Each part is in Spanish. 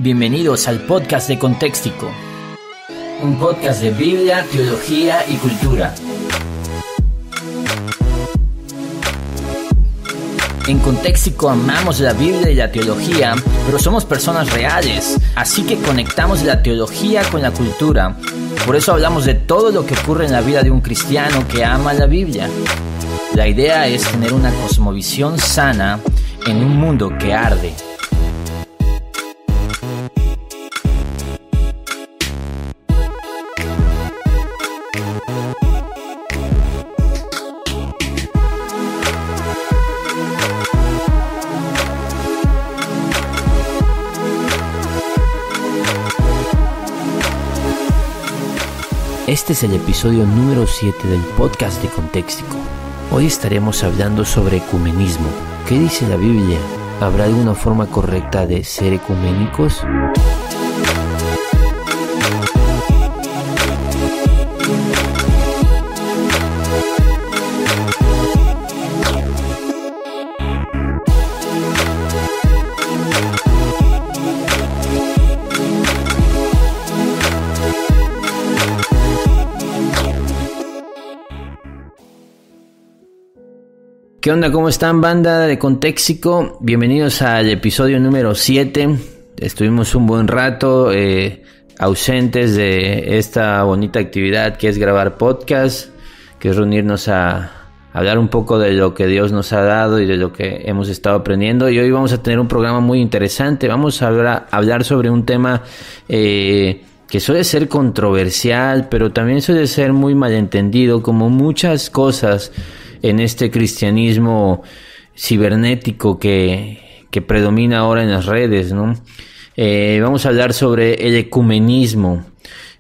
Bienvenidos al podcast de Contextico, un podcast de Biblia, teología y cultura. En Contextico amamos la Biblia y la teología, pero somos personas reales, así que conectamos la teología con la cultura. Por eso hablamos de todo lo que ocurre en la vida de un cristiano que ama la Biblia. La idea es tener una cosmovisión sana en un mundo que arde. Este es el episodio número 7 del podcast de Contextico. Hoy estaremos hablando sobre ecumenismo. ¿Qué dice la Biblia? ¿Habrá alguna forma correcta de ser ecuménicos? ¿Qué onda? ¿Cómo están, banda de Contextico? Bienvenidos al episodio número 7. Estuvimos un buen rato ausentes de esta bonita actividad que es grabar podcast, que es reunirnos a hablar un poco de lo que Dios nos ha dado y de lo que hemos estado aprendiendo. Y hoy vamos a tener un programa muy interesante. Vamos a hablar sobre un tema que suele ser controversial, pero también suele ser muy malentendido, como muchas cosas en este cristianismo cibernético que predomina ahora en las redes, ¿no? Vamos a hablar sobre el ecumenismo.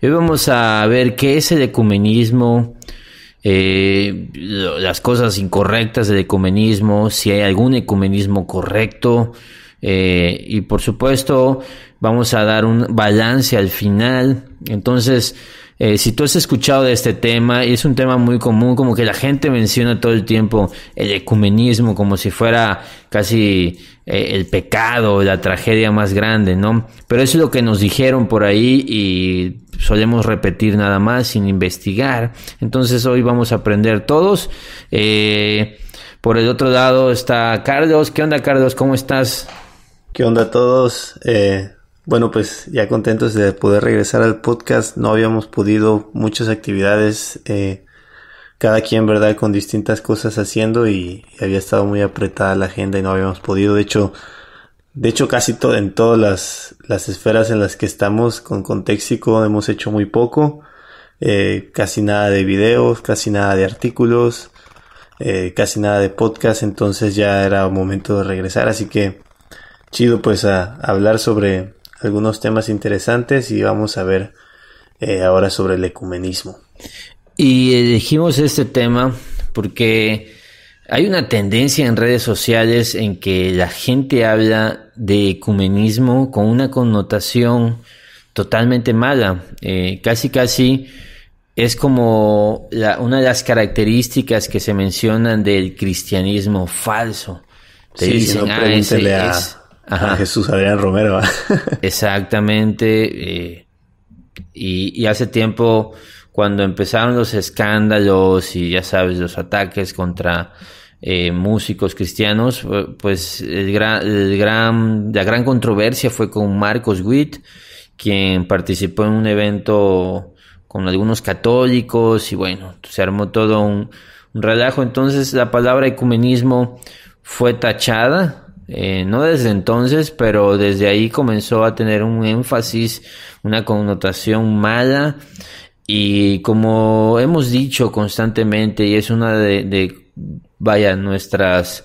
Hoy vamos a ver qué es el ecumenismo, las cosas incorrectas del ecumenismo, si hay algún ecumenismo correcto, y por supuesto vamos a dar un balance al final. Entonces, si tú has escuchado de este tema, y es un tema muy común, como que la gente menciona todo el tiempo el ecumenismo como si fuera casi el pecado, la tragedia más grande, ¿no? Pero eso es lo que nos dijeron por ahí y solemos repetir nada más sin investigar. Entonces hoy vamos a aprender todos. Por el otro lado está Carlos. ¿Qué onda, Carlos? ¿Cómo estás? ¿Qué onda a todos? Bueno, pues ya contentos de poder regresar al podcast. No habíamos podido, muchas actividades, cada quien, ¿verdad?, con distintas cosas haciendo y había estado muy apretada la agenda y no habíamos podido. De hecho casi en todas las esferas en las que estamos con Contextico hemos hecho muy poco. Casi nada de videos, casi nada de artículos, casi nada de podcast. Entonces ya era momento de regresar, así que chido pues a hablar sobre algunos temas interesantes y vamos a ver ahora sobre el ecumenismo. Y elegimos este tema porque hay una tendencia en redes sociales en que la gente habla de ecumenismo con una connotación totalmente mala. Casi es como una de las características que se mencionan del cristianismo falso. Te dicen, si no, pregúntele a Jesús Adrián Romero. Exactamente. Y hace tiempo, cuando empezaron los escándalos y ya sabes, los ataques contra músicos cristianos, pues la gran controversia fue con Marcos Witt, quien participó en un evento con algunos católicos y bueno, se armó todo un relajo. Entonces la palabra ecumenismo fue tachada. No desde entonces, pero desde ahí comenzó a tener un énfasis, una connotación mala, y como hemos dicho constantemente, y es una de nuestras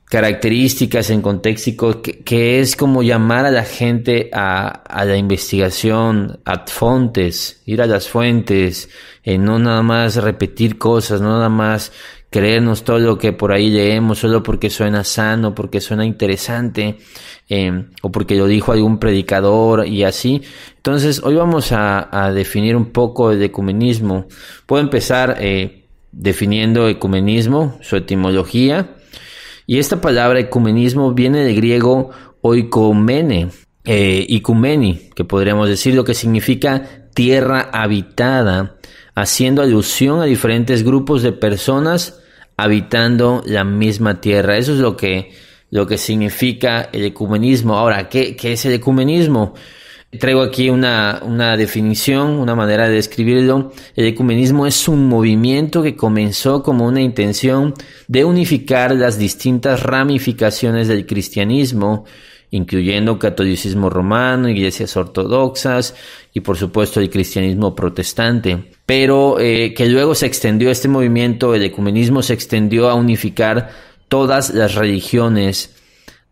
características en Contextico, que es como llamar a la gente a la investigación, ad fontes, ir a las fuentes, no nada más repetir cosas, no nada más creernos todo lo que por ahí leemos solo porque suena sano, porque suena interesante, o porque lo dijo algún predicador y así. Entonces hoy vamos a definir un poco el ecumenismo. Puedo empezar definiendo ecumenismo, su etimología. Y esta palabra ecumenismo viene del griego oikomene, Icumeni, que podríamos decir, lo que significa tierra habitada, haciendo alusión a diferentes grupos de personas habitando la misma tierra. Eso es lo que significa el ecumenismo. Ahora, ¿qué es el ecumenismo? Traigo aquí una definición, una manera de describirlo. El ecumenismo es un movimiento que comenzó como una intención de unificar las distintas ramificaciones del cristianismo, incluyendo catolicismo romano, iglesias ortodoxas y por supuesto el cristianismo protestante. Pero que luego se extendió este movimiento, el ecumenismo se extendió a unificar todas las religiones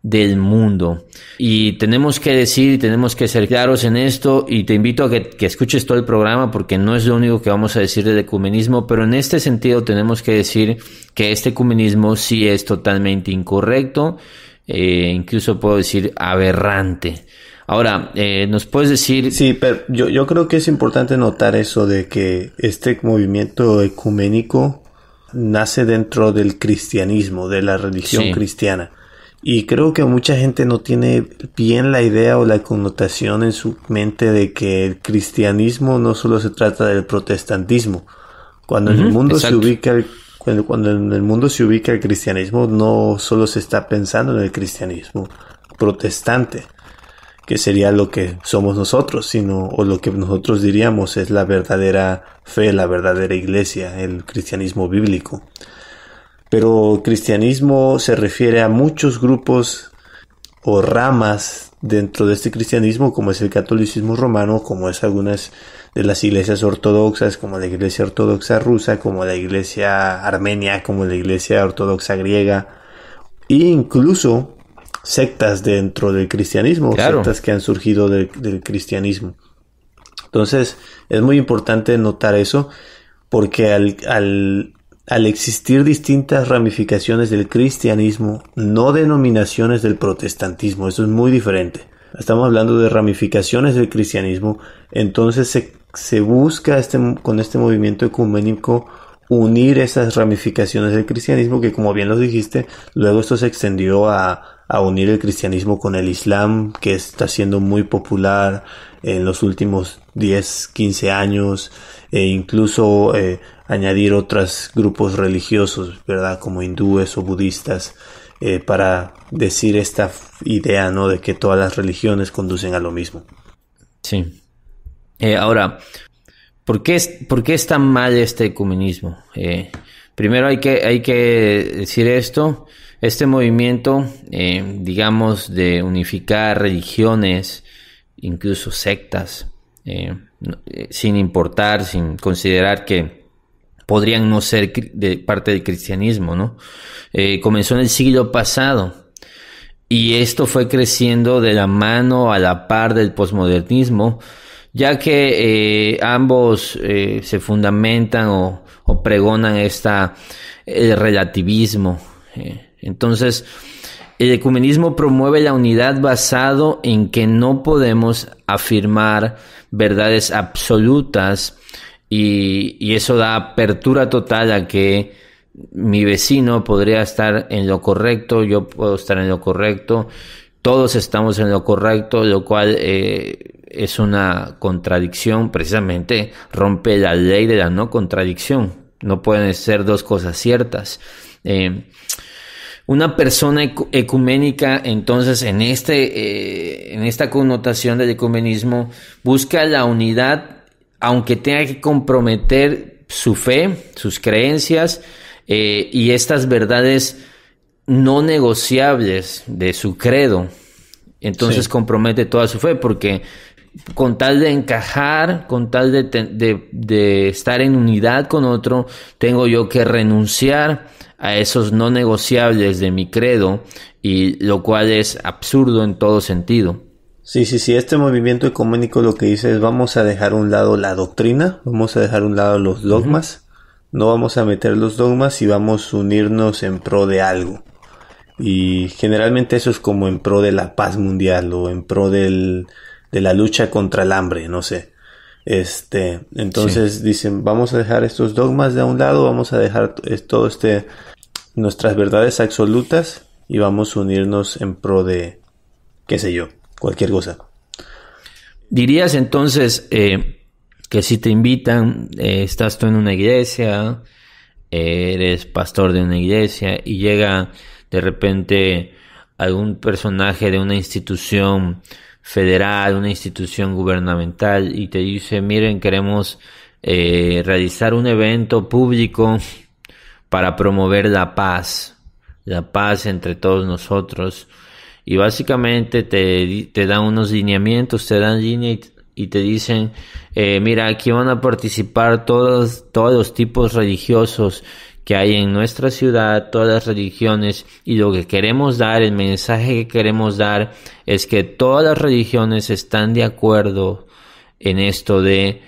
del mundo. Y tenemos que decir, tenemos que ser claros en esto, y te invito a que escuches todo el programa, porque no es lo único que vamos a decir del ecumenismo, pero en este sentido tenemos que decir que este ecumenismo sí es totalmente incorrecto, incluso puedo decir aberrante. Ahora, ¿nos puedes decir? Sí, pero yo creo que es importante notar eso de que este movimiento ecuménico nace dentro del cristianismo, de la religión cristiana. Y creo que mucha gente no tiene bien la idea o la connotación en su mente de que el cristianismo no solo se trata del protestantismo. Cuando en el mundo se ubica cuando en el mundo se ubica el cristianismo, no solo se está pensando en el cristianismo protestante, que sería lo que somos nosotros, sino, o lo que nosotros diríamos es la verdadera fe, la verdadera iglesia, el cristianismo bíblico. Pero cristianismo se refiere a muchos grupos o ramas dentro de este cristianismo, como es el catolicismo romano, como es algunas de las iglesias ortodoxas, como la iglesia ortodoxa rusa, como la iglesia armenia, como la iglesia ortodoxa griega, e incluso sectas dentro del cristianismo, sectas que han surgido del cristianismo. Entonces es muy importante notar eso, porque al existir distintas ramificaciones del cristianismo, no denominaciones del protestantismo, eso es muy diferente. Estamos hablando de ramificaciones del cristianismo, entonces se busca con este movimiento ecuménico unir esas ramificaciones del cristianismo, que como bien lo dijiste, luego esto se extendió a unir el cristianismo con el islam, que está siendo muy popular en los últimos 10, 15 años, e incluso añadir otros grupos religiosos, ¿verdad? Como hindúes o budistas, para decir esta idea, ¿no? De que todas las religiones conducen a lo mismo. Sí. Ahora, ¿por qué es tan mal este ecumenismo? Primero hay que decir esto. Este movimiento, digamos, de unificar religiones, incluso sectas, sin importar, sin considerar que podrían no ser de parte del cristianismo, ¿no? Comenzó en el siglo pasado, y esto fue creciendo de la mano, a la par del posmodernismo, ya que ambos se fundamentan o pregonan el relativismo. Entonces, el ecumenismo promueve la unidad basado en que no podemos afirmar verdades absolutas, y eso da apertura total a que mi vecino podría estar en lo correcto, yo puedo estar en lo correcto, todos estamos en lo correcto, lo cual es una contradicción. Precisamente rompe la ley de la no contradicción. No pueden ser dos cosas ciertas. Una persona ecuménica, entonces, en esta connotación del ecumenismo, busca la unidad, aunque tenga que comprometer su fe, sus creencias, y estas verdades no negociables de su credo. Entonces compromete toda su fe, porque con tal de encajar, con tal de estar en unidad con otro, tengo yo que renunciar a esos no negociables de mi credo, y lo cual es absurdo en todo sentido. Sí, este movimiento ecuménico lo que dice es: vamos a dejar a un lado la doctrina, vamos a dejar a un lado los dogmas, no vamos a meter los dogmas y vamos a unirnos en pro de algo. Y generalmente eso es como en pro de la paz mundial, o en pro de la lucha contra el hambre, no sé. Entonces dicen: vamos a dejar estos dogmas de un lado, vamos a dejar todo nuestras verdades absolutas, y vamos a unirnos en pro de, qué sé yo, cualquier cosa. ¿Dirías entonces que si te invitan, estás tú en una iglesia, eres pastor de una iglesia y llega de repente algún personaje de una institución federal, una institución gubernamental y te dice, miren, queremos realizar un evento público para promover la paz entre todos nosotros, y básicamente te dan unos lineamientos, te dan línea y te dicen, mira, aquí van a participar todos los tipos religiosos que hay en nuestra ciudad, todas las religiones, y lo que queremos dar, el mensaje que queremos dar es que todas las religiones están de acuerdo en esto de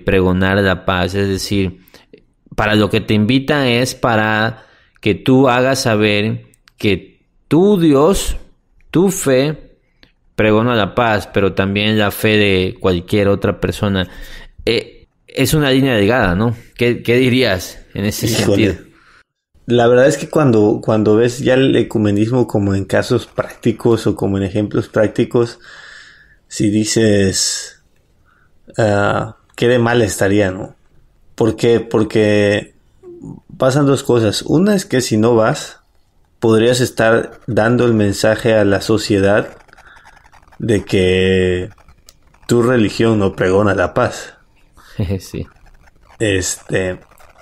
pregonar la paz. Es decir, para lo que te invitan es para que tú hagas saber que tu Dios, tu fe, pregona la paz, pero también la fe de cualquier otra persona. Es una línea delgada, ¿no? ¿Qué dirías en ese sentido? La verdad es que cuando ves ya el ecumenismo como en casos prácticos o como en ejemplos prácticos, si dices, qué de mal estaría, ¿no? ¿Por qué? Porque pasan dos cosas. Una es que si no vas, podrías estar dando el mensaje a la sociedad de que tu religión no pregona la paz. Sí.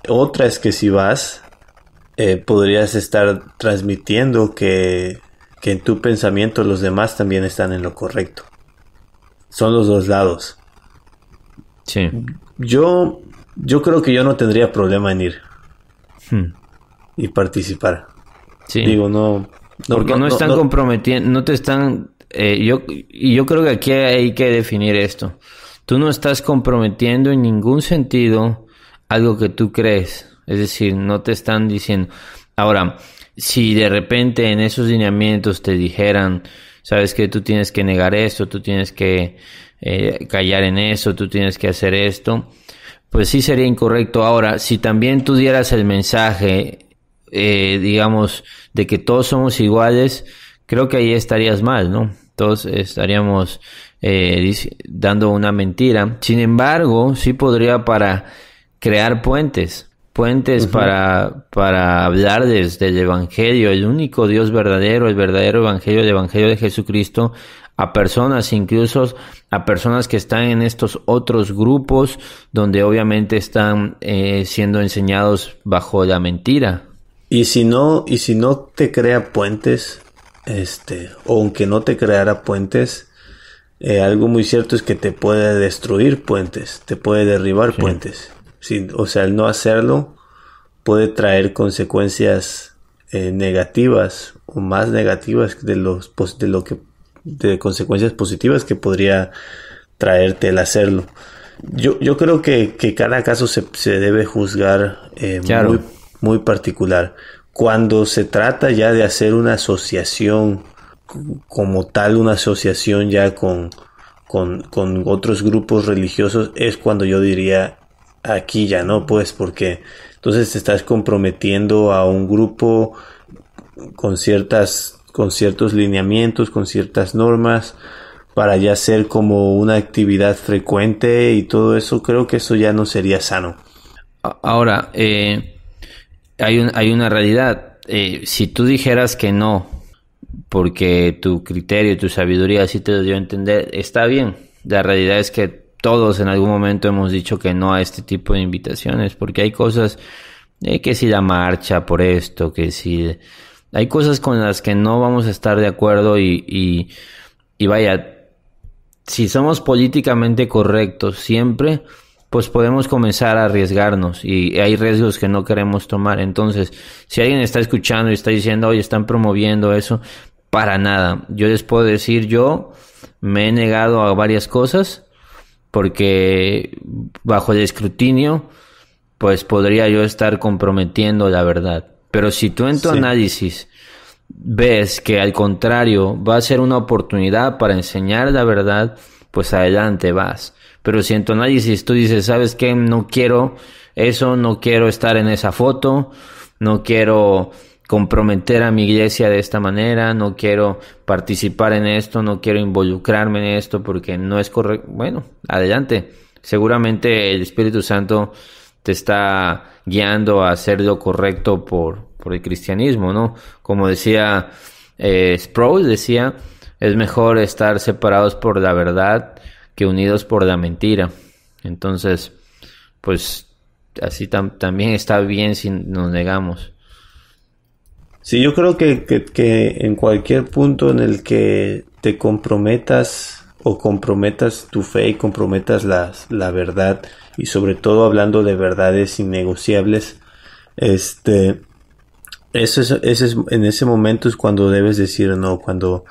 Otra es que si vas, podrías estar transmitiendo que en tu pensamiento los demás también están en lo correcto. Son los dos lados. Sí. Yo creo que yo no tendría problema en ir y participar. Sí. Digo, no porque no están comprometiendo, no te están... yo creo que aquí hay que definir esto. Tú no estás comprometiendo en ningún sentido algo que tú crees. Es decir, no te están diciendo... Ahora, si de repente en esos lineamientos te dijeran, sabes que tú tienes que negar esto, tú tienes que callar en eso, tú tienes que hacer esto, pues sí sería incorrecto. Ahora, si también tú dieras el mensaje, digamos, de que todos somos iguales, creo que ahí estarías mal, ¿no? Todos estaríamos dando una mentira. Sin embargo, sí podría para crear puentes para hablar desde el Evangelio, el único Dios verdadero, el verdadero Evangelio, el Evangelio de Jesucristo, a personas, incluso a personas que están en estos otros grupos donde obviamente están siendo enseñados bajo la mentira. Y si no te crea puentes, o aunque no te creara puentes, algo muy cierto es que te puede destruir puentes, te puede derribar puentes. Sí, o sea, el no hacerlo puede traer consecuencias negativas o más negativas de consecuencias positivas que podría traerte el hacerlo. Yo creo que cada caso se debe juzgar claro, muy, muy particular. Cuando se trata ya de hacer una asociación como tal, una asociación ya con otros grupos religiosos, es cuando yo diría, aquí ya no, pues, porque entonces te estás comprometiendo a un grupo con ciertos lineamientos, con ciertas normas, para ya ser como una actividad frecuente y todo eso. Creo que eso ya no sería sano. Ahora, hay una realidad. Si tú dijeras que no, porque tu criterio, tu sabiduría así te lo dio a entender, está bien. La realidad es que todos en algún momento hemos dicho que no a este tipo de invitaciones, porque hay cosas, que si la marcha por esto, que si... Hay cosas con las que no vamos a estar de acuerdo y vaya, si somos políticamente correctos siempre, pues podemos comenzar a arriesgarnos y hay riesgos que no queremos tomar. Entonces, si alguien está escuchando y está diciendo, oye, están promoviendo eso, para nada. Yo les puedo decir, yo me he negado a varias cosas porque bajo el escrutinio, pues podría yo estar comprometiendo la verdad. Pero si tú en tu análisis ves que al contrario va a ser una oportunidad para enseñar la verdad, pues adelante vas. Pero si en tu análisis tú dices, ¿sabes qué? No quiero eso, no quiero estar en esa foto, no quiero comprometer a mi iglesia de esta manera, no quiero participar en esto, no quiero involucrarme en esto porque no es correcto. Bueno, adelante. Seguramente el Espíritu Santo te está guiando a hacer lo correcto por el cristianismo, ¿no? Como decía Sproul, decía, es mejor estar separados por la verdad que unidos por la mentira. Entonces, pues así también está bien si nos negamos. Sí, yo creo que en cualquier punto en el que te comprometas o comprometas tu fe y comprometas la verdad, y sobre todo hablando de verdades innegociables, en ese momento es cuando debes decir no, cuando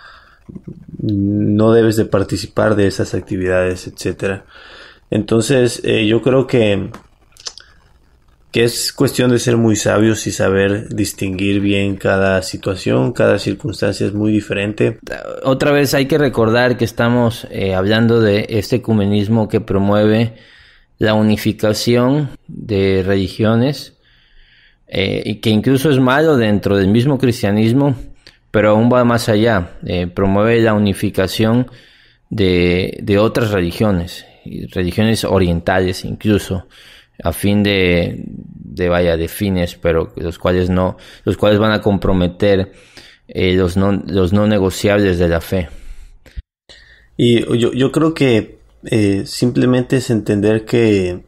no debes de participar de esas actividades, etcétera. Entonces, yo creo que es cuestión de ser muy sabios y saber distinguir bien cada situación, cada circunstancia es muy diferente. Otra vez hay que recordar que estamos hablando de este ecumenismo que promueve la unificación de religiones y que incluso es malo dentro del mismo cristianismo, pero aún va más allá. Promueve la unificación de otras religiones orientales incluso, a fin de fines, pero los cuales van a comprometer los no negociables de la fe. Y yo creo que simplemente es entender que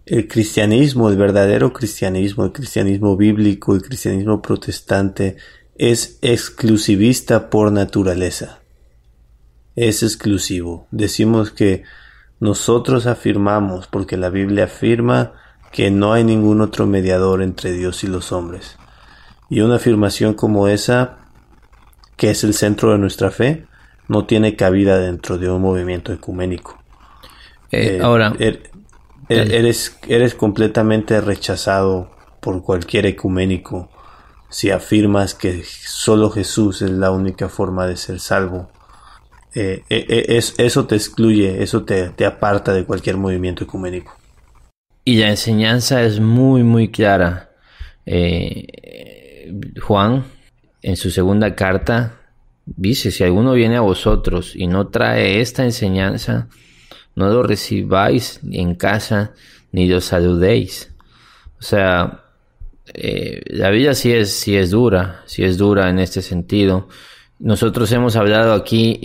el cristianismo, el verdadero cristianismo, el cristianismo bíblico, el cristianismo protestante, es exclusivista por naturaleza. Es exclusivo. Decimos que nosotros afirmamos, porque la Biblia afirma que no hay ningún otro mediador entre Dios y los hombres. Y una afirmación como esa, que es el centro de nuestra fe, no tiene cabida dentro de un movimiento ecuménico. Ahora, eres completamente rechazado por cualquier ecuménico si afirmas que solo Jesús es la única forma de ser salvo. Eso te excluye, eso te aparta de cualquier movimiento ecuménico. Y la enseñanza es muy, muy clara. Juan, en su segunda carta, dice, si alguno viene a vosotros y no trae esta enseñanza, no lo recibáis en casa ni lo saludéis. O sea, la vida sí es dura en este sentido. Nosotros hemos hablado aquí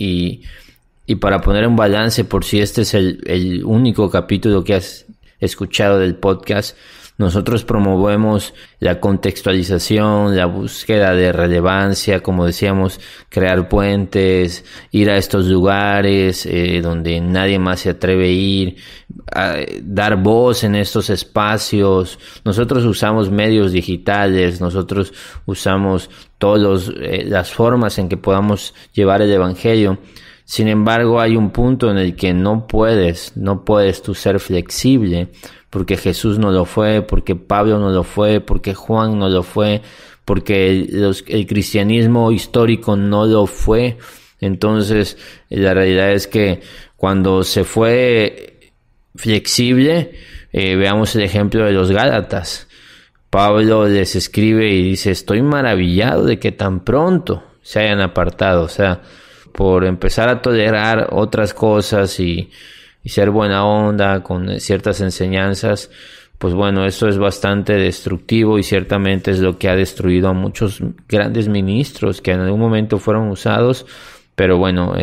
y para poner un balance, por si este es el único capítulo que has escuchado del podcast, nosotros promovemos la contextualización, la búsqueda de relevancia, como decíamos, crear puentes, ir a estos lugares donde nadie más se atreve a ir, dar voz en estos espacios. Nosotros usamos medios digitales, nosotros usamos todas las formas en que podamos llevar el evangelio. Sin embargo, hay un punto en el que no puedes tú ser flexible, porque Jesús no lo fue, porque Pablo no lo fue, porque Juan no lo fue, porque el cristianismo histórico no lo fue. Entonces, la realidad es que cuando se fue flexible, veamos el ejemplo de los Gálatas. Pablo les escribe y dice, estoy maravillado de que tan pronto se hayan apartado, o sea, por empezar a tolerar otras cosas y ser buena onda con ciertas enseñanzas, pues bueno, eso es bastante destructivo y ciertamente es lo que ha destruido a muchos grandes ministros que en algún momento fueron usados, pero bueno,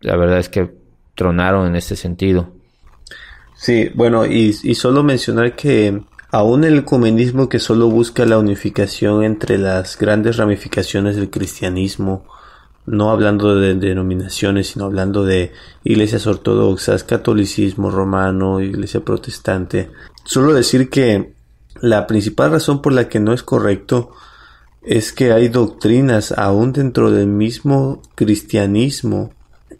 la verdad es que tronaron en este sentido. Sí, bueno, y solo mencionar que aún el ecumenismo que solo busca la unificación entre las grandes ramificaciones del cristianismo, no hablando de denominaciones, sino hablando de iglesias ortodoxas, catolicismo romano, iglesia protestante. Solo decir que la principal razón por la que no es correcto es que hay doctrinas aún dentro del mismo cristianismo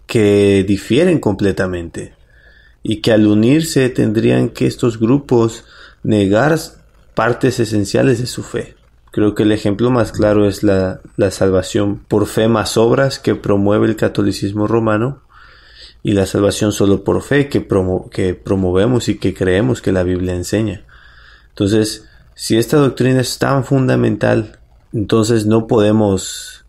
que difieren completamente y que al unirse tendrían que estos grupos negar partes esenciales de su fe. Creo que el ejemplo más claro es la salvación por fe más obras que promueve el catolicismo romano y la salvación solo por fe que promovemos y que creemos que la Biblia enseña. Entonces, si esta doctrina es tan fundamental Entonces no podemos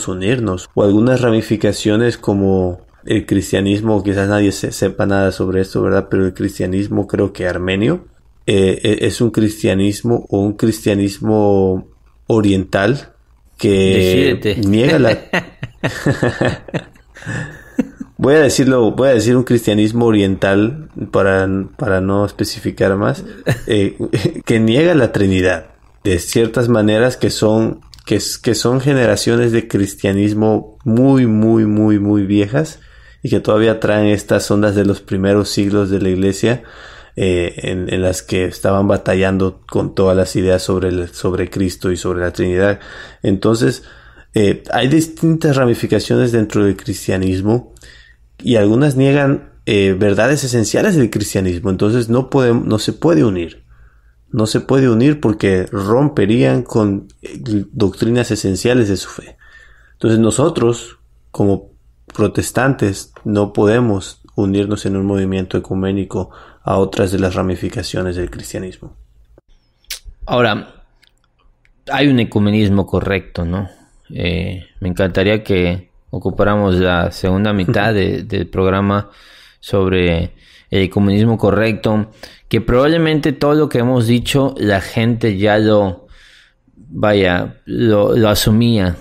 unirnos. O algunas ramificaciones como el cristianismo, quizás nadie sepa nada sobre esto, ¿verdad? Pero el cristianismo, creo que armenio, es un cristianismo o un cristianismo oriental que Decídete. niega la... Voy a decir un cristianismo oriental para no especificar más, que niega la Trinidad de ciertas maneras que son generaciones de cristianismo muy, muy, muy, muy viejas y que todavía traen estas ondas de los primeros siglos de la iglesia, en las que estaban batallando con todas las ideas sobre Cristo y sobre la Trinidad. Entonces, hay distintas ramificaciones dentro del cristianismo y algunas niegan verdades esenciales del cristianismo. Entonces no se puede unir. No se puede unir porque romperían con doctrinas esenciales de su fe. Entonces nosotros, como protestantes, no podemos unirnos en un movimiento ecuménico a otras de las ramificaciones del cristianismo. Ahora, hay un ecumenismo correcto, ¿no? Me encantaría que ocupáramos la segunda mitad del programa sobre el ecumenismo correcto, que probablemente todo lo que hemos dicho la gente ya lo asumía,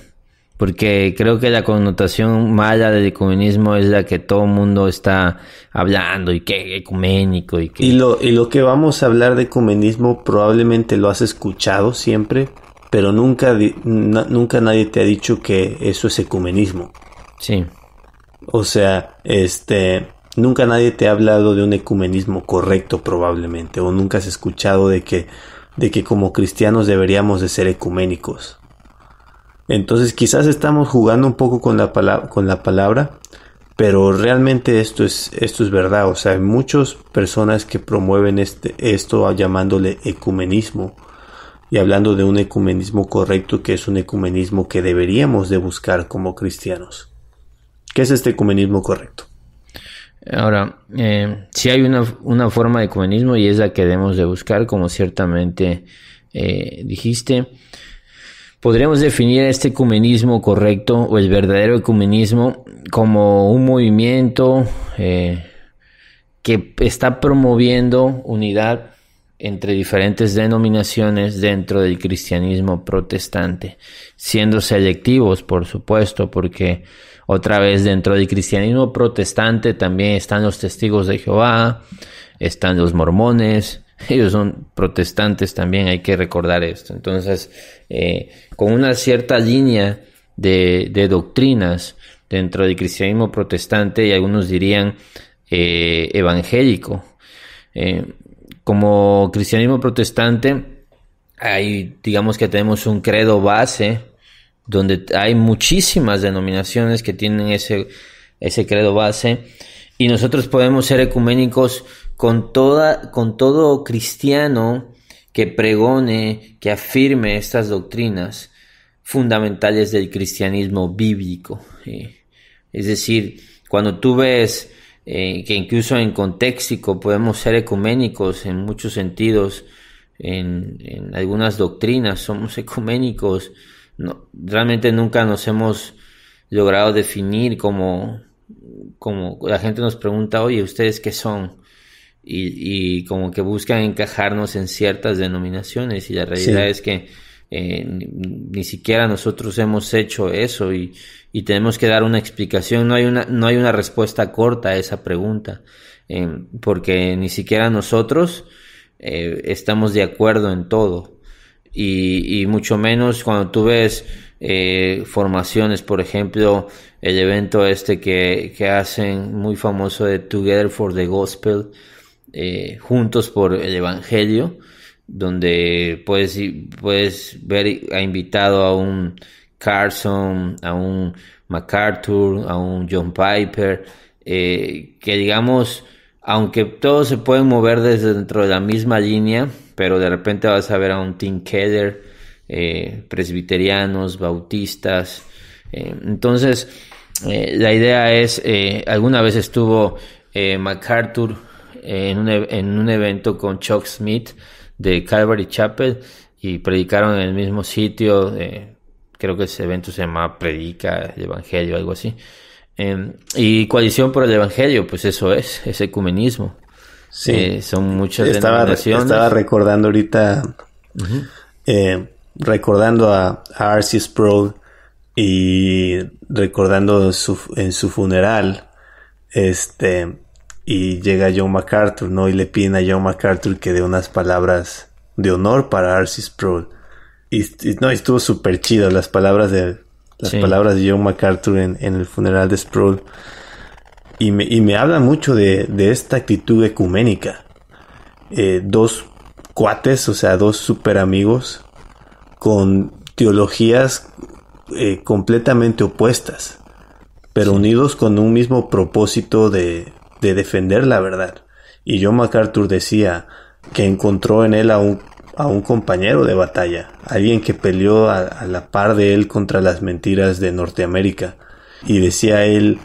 porque creo que la connotación mala del ecumenismo es la que todo el mundo está hablando, y que ecuménico y que... Y lo que vamos a hablar de ecumenismo probablemente lo has escuchado siempre, pero nunca nadie te ha dicho que eso es ecumenismo. Sí. O sea, nunca nadie te ha hablado de un ecumenismo correcto probablemente, o nunca has escuchado de que como cristianos deberíamos de ser ecuménicos. Entonces quizás estamos jugando un poco con la palabra, pero realmente esto es verdad. O sea, hay muchas personas que promueven esto llamándole ecumenismo y hablando de un ecumenismo correcto, que es un ecumenismo que deberíamos de buscar como cristianos. ¿Qué es este ecumenismo correcto? Ahora, sí hay una forma de ecumenismo y es la que debemos de buscar, como ciertamente dijiste. Podríamos definir este ecumenismo correcto o el verdadero ecumenismo como un movimiento que está promoviendo unidad entre diferentes denominaciones dentro del cristianismo protestante, siendo selectivos, por supuesto, porque otra vez dentro del cristianismo protestante también están los testigos de Jehová, están los mormones. Ellos son protestantes también, hay que recordar esto. Entonces, con una cierta línea de doctrinas dentro del cristianismo protestante, y algunos dirían evangélico. Como cristianismo protestante, digamos que tenemos un credo base, donde hay muchísimas denominaciones que tienen ese credo base, y nosotros podemos ser ecuménicos con todo cristiano que pregone, que afirme estas doctrinas fundamentales del cristianismo bíblico. Es decir, cuando tú ves que incluso en contexto podemos ser ecuménicos en muchos sentidos, en algunas doctrinas somos ecuménicos, no, realmente nunca nos hemos logrado definir como la gente nos pregunta, oye, ¿ustedes qué son? Y como que buscan encajarnos en ciertas denominaciones, y la realidad es que ni siquiera nosotros hemos hecho eso, y tenemos que dar una explicación. No hay una respuesta corta a esa pregunta, porque ni siquiera nosotros estamos de acuerdo en todo, y mucho menos cuando tú ves formaciones, por ejemplo, el evento que hacen muy famoso de Together for the Gospel, Juntos por el Evangelio, donde puedes ver, ha invitado a un Carson, a un MacArthur, a un John Piper, que digamos, aunque todos se pueden mover desde dentro de la misma línea, pero de repente vas a ver a un Tim Keller, presbiterianos, bautistas. Entonces, la idea es, alguna vez estuvo MacArthur en un evento con Chuck Smith de Calvary Chapel, y predicaron en el mismo sitio. Creo que ese evento se llamaba Predica el Evangelio, algo así. Y Coalición por el Evangelio, pues eso es ecumenismo. Sí. Son muchas denominaciones. Estaba recordando ahorita, recordando a R.C. Sproul y recordando en su funeral, y llega John MacArthur, ¿no? Y le piden a John MacArthur que dé unas palabras de honor para R.C. Sproul. Y estuvo súper chido las palabras de John MacArthur en el funeral de Sproul. Y me habla mucho de esta actitud ecuménica. Dos cuates, o sea, dos super amigos con teologías completamente opuestas, pero unidos con un mismo propósito de defender la verdad. Y John MacArthur decía que encontró en él a un compañero de batalla, alguien que peleó a la par de él contra las mentiras de Norteamérica. Y decía él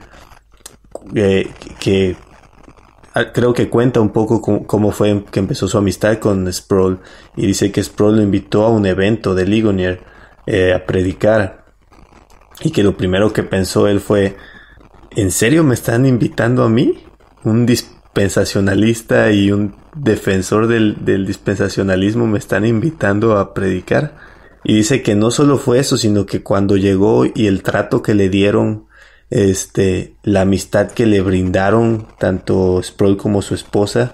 que creo que cuenta un poco cómo fue que empezó su amistad con Sproul, y dice que Sproul lo invitó a un evento de Ligonier a predicar, y que lo primero que pensó él fue: ¿en serio me están invitando a mí? Un dispensacionalista y un defensor del dispensacionalismo me están invitando a predicar. Y dice que no solo fue eso, sino que cuando llegó y el trato que le dieron, la amistad que le brindaron tanto Sproul como su esposa,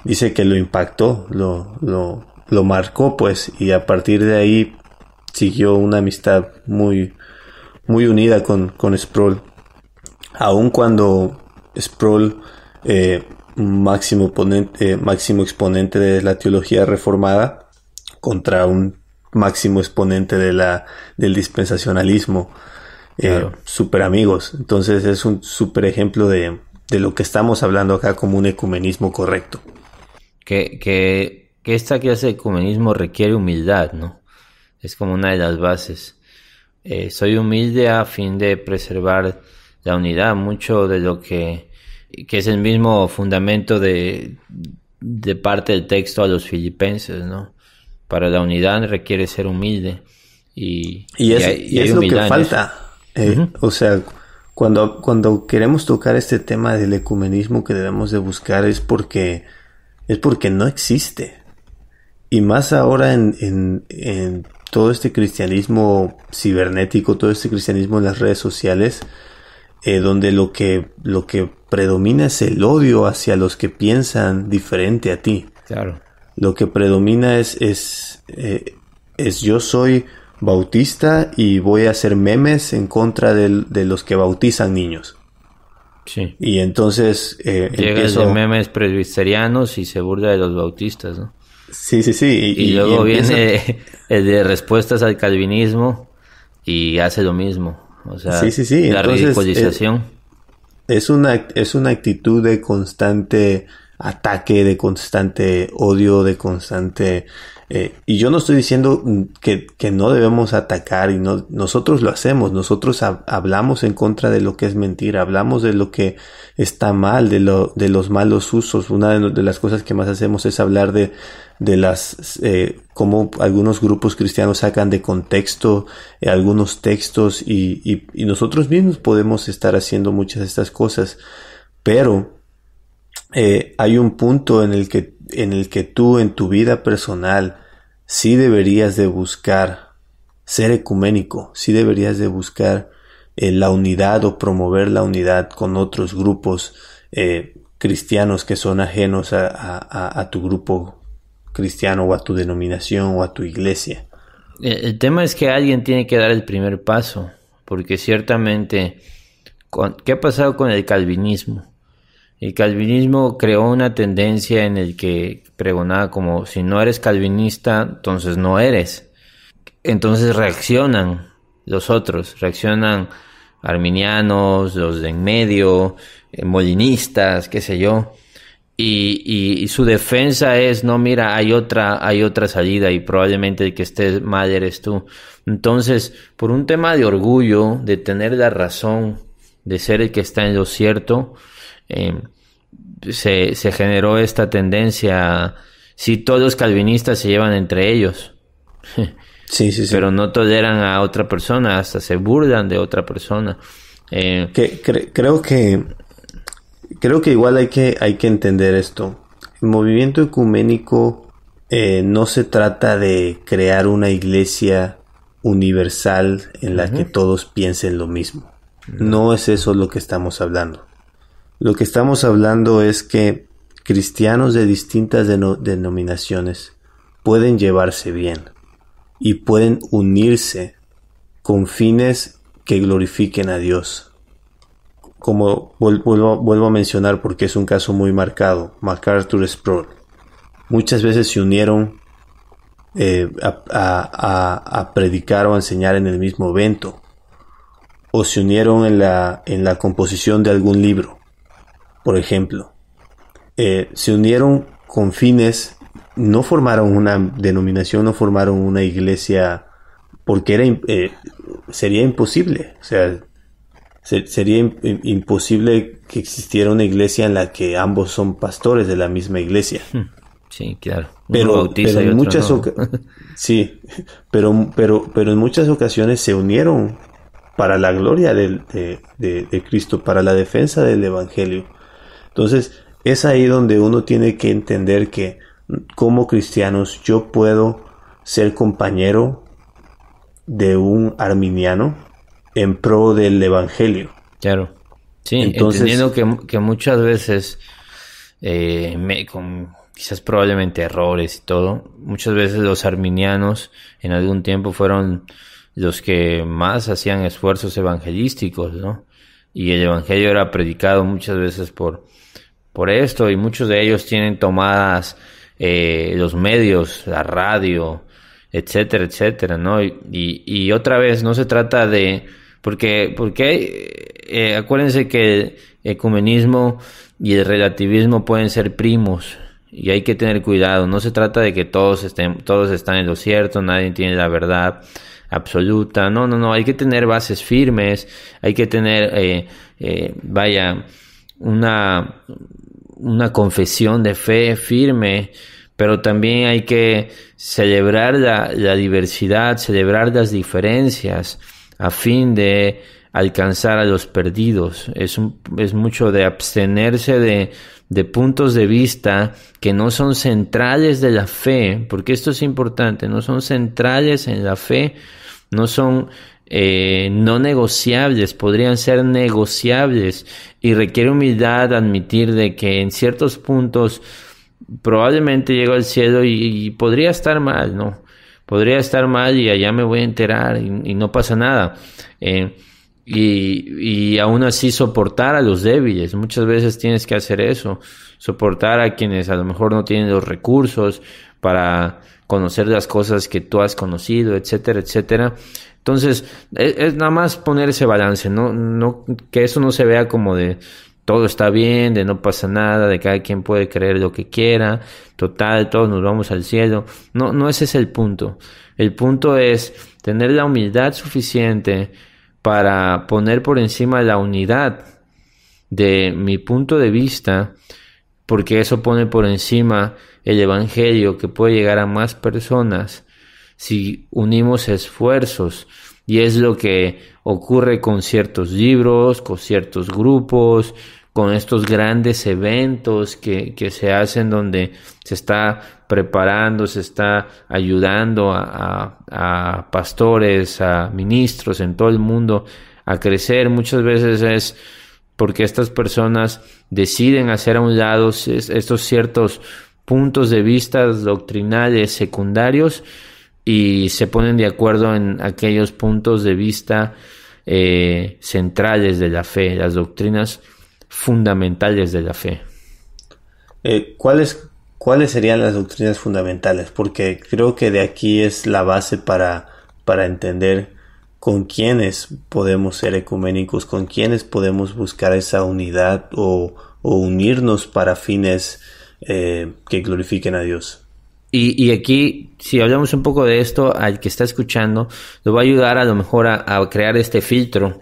dice que lo impactó, lo marcó, pues, y a partir de ahí siguió una amistad muy, muy unida con Sproul. Aun cuando Sproul, máximo exponente de la teología reformada, contra un máximo exponente del dispensacionalismo, claro. Super amigos. Entonces es un super ejemplo de lo que estamos hablando acá como un ecumenismo correcto. Que esta clase de ecumenismo requiere humildad, ¿no? Es como una de las bases. Soy humilde a fin de preservar la unidad, mucho de lo que es el mismo fundamento de parte del texto a los filipenses, ¿no? Para la unidad requiere ser humilde. Y es lo que falta. O sea, cuando queremos tocar este tema del ecumenismo que debemos de buscar es porque no existe. Y más ahora en todo este cristianismo cibernético, todo este cristianismo en las redes sociales, donde lo que predomina es el odio hacia los que piensan diferente a ti. Claro. Lo que predomina es yo soy bautista y voy a hacer memes en contra de los que bautizan niños. Sí. Y entonces empiezo de memes presbiterianos y se burla de los bautistas, ¿no? Sí. Y luego viene el de respuestas al calvinismo y hace lo mismo. O sea, sí. La entonces, ridiculización. Es una actitud de constante ataque, de constante odio, de constante... y yo no estoy diciendo que no debemos atacar, y no, nosotros lo hacemos, nosotros hablamos en contra de lo que es mentira, hablamos de lo que está mal, de los malos usos. Una de las cosas que más hacemos es hablar de las cómo algunos grupos cristianos sacan de contexto algunos textos, y nosotros mismos podemos estar haciendo muchas de estas cosas, pero hay un punto en el que tú en tu vida personal sí deberías de buscar ser ecuménico, sí deberías de buscar la unidad o promover la unidad con otros grupos cristianos que son ajenos a tu grupo cristiano o a tu denominación o a tu iglesia. El tema es que alguien tiene que dar el primer paso, porque ciertamente, ¿qué ha pasado con el calvinismo? El calvinismo creó una tendencia en el que pregonaba como: si no eres calvinista, entonces no eres. Entonces reaccionan los otros, reaccionan arminianos, los de en medio, molinistas, qué sé yo, y su defensa es: no, mira, hay otra salida y probablemente el que esté mal eres tú. Entonces, por un tema de orgullo, de tener la razón, de ser el que está en lo cierto, se generó esta tendencia. Si todos los calvinistas se llevan entre ellos, Sí, sí, sí. Pero no toleran a otra persona, hasta se burlan de otra persona. Creo que igual hay que entender esto. El movimiento ecuménico no se trata de crear una iglesia universal en la que todos piensen lo mismo. No es eso lo que estamos hablando. Lo que estamos hablando es que cristianos de distintas denominaciones pueden llevarse bien y pueden unirse con fines que glorifiquen a Dios. Como vuelvo a mencionar, porque es un caso muy marcado, MacArthur Sproul. Muchas veces se unieron a predicar o a enseñar en el mismo evento, o se unieron en la composición de algún libro, por ejemplo. Se unieron con fines, no formaron una denominación, no formaron una iglesia, porque sería imposible. O sea, sería imposible que existiera una iglesia en la que ambos son pastores de la misma iglesia. Sí, claro. Pero en muchas sí, pero en muchas ocasiones se unieron para la gloria de Cristo, para la defensa del evangelio. Entonces, es ahí donde uno tiene que entender que como cristianos yo puedo ser compañero de un arminiano en pro del evangelio. Claro. Sí, entonces, entendiendo que muchas veces con quizás probablemente errores y todo, muchas veces los arminianos en algún tiempo fueron los que más hacían esfuerzos evangelísticos, ¿no? Y el evangelio era predicado muchas veces por esto, y muchos de ellos tienen tomadas los medios, la radio, etcétera, etcétera, ¿no? Y otra vez no se trata de porque acuérdense que el ecumenismo y el relativismo pueden ser primos y hay que tener cuidado. No se trata de que todos están en lo cierto, nadie tiene la verdad absoluta. No, hay que tener bases firmes, hay que tener una confesión de fe firme, pero también hay que celebrar la diversidad, celebrar las diferencias a fin de alcanzar a los perdidos. Es mucho de abstenerse de puntos de vista que no son centrales de la fe, porque esto es importante, no son centrales en la fe, no son no negociables, podrían ser negociables, y requiere humildad admitir de que en ciertos puntos probablemente llego al cielo y podría estar mal, ¿no? Podría estar mal y allá me voy a enterar y no pasa nada. Y aún así soportar a los débiles. Muchas veces tienes que hacer eso. Soportar a quienes a lo mejor no tienen los recursos para conocer las cosas que tú has conocido, etcétera, etcétera. Entonces, es nada más poner ese balance, no que eso no se vea como de todo está bien, de no pasa nada, de cada quien puede creer lo que quiera, total, todos nos vamos al cielo. No ese es el punto. El punto es tener la humildad suficiente para poner por encima la unidad de mi punto de vista, porque eso pone por encima el evangelio que puede llegar a más personas si unimos esfuerzos. Y es lo que ocurre con ciertos libros, con ciertos grupos, con estos grandes eventos que se hacen donde se está preparando, se está ayudando a pastores, a ministros en todo el mundo a crecer. Muchas veces es porque estas personas deciden hacer a un lado estos ciertos puntos de vista doctrinales secundarios y se ponen de acuerdo en aquellos puntos de vista centrales de la fe, las doctrinas fundamentales de la fe. ¿Cuáles serían las doctrinas fundamentales? Porque creo que de aquí es la base para entender con quiénes podemos ser ecuménicos, con quiénes podemos buscar esa unidad o unirnos para fines que glorifiquen a Dios. Y aquí, si hablamos un poco de esto, al que está escuchando, le va a ayudar a lo mejor a crear este filtro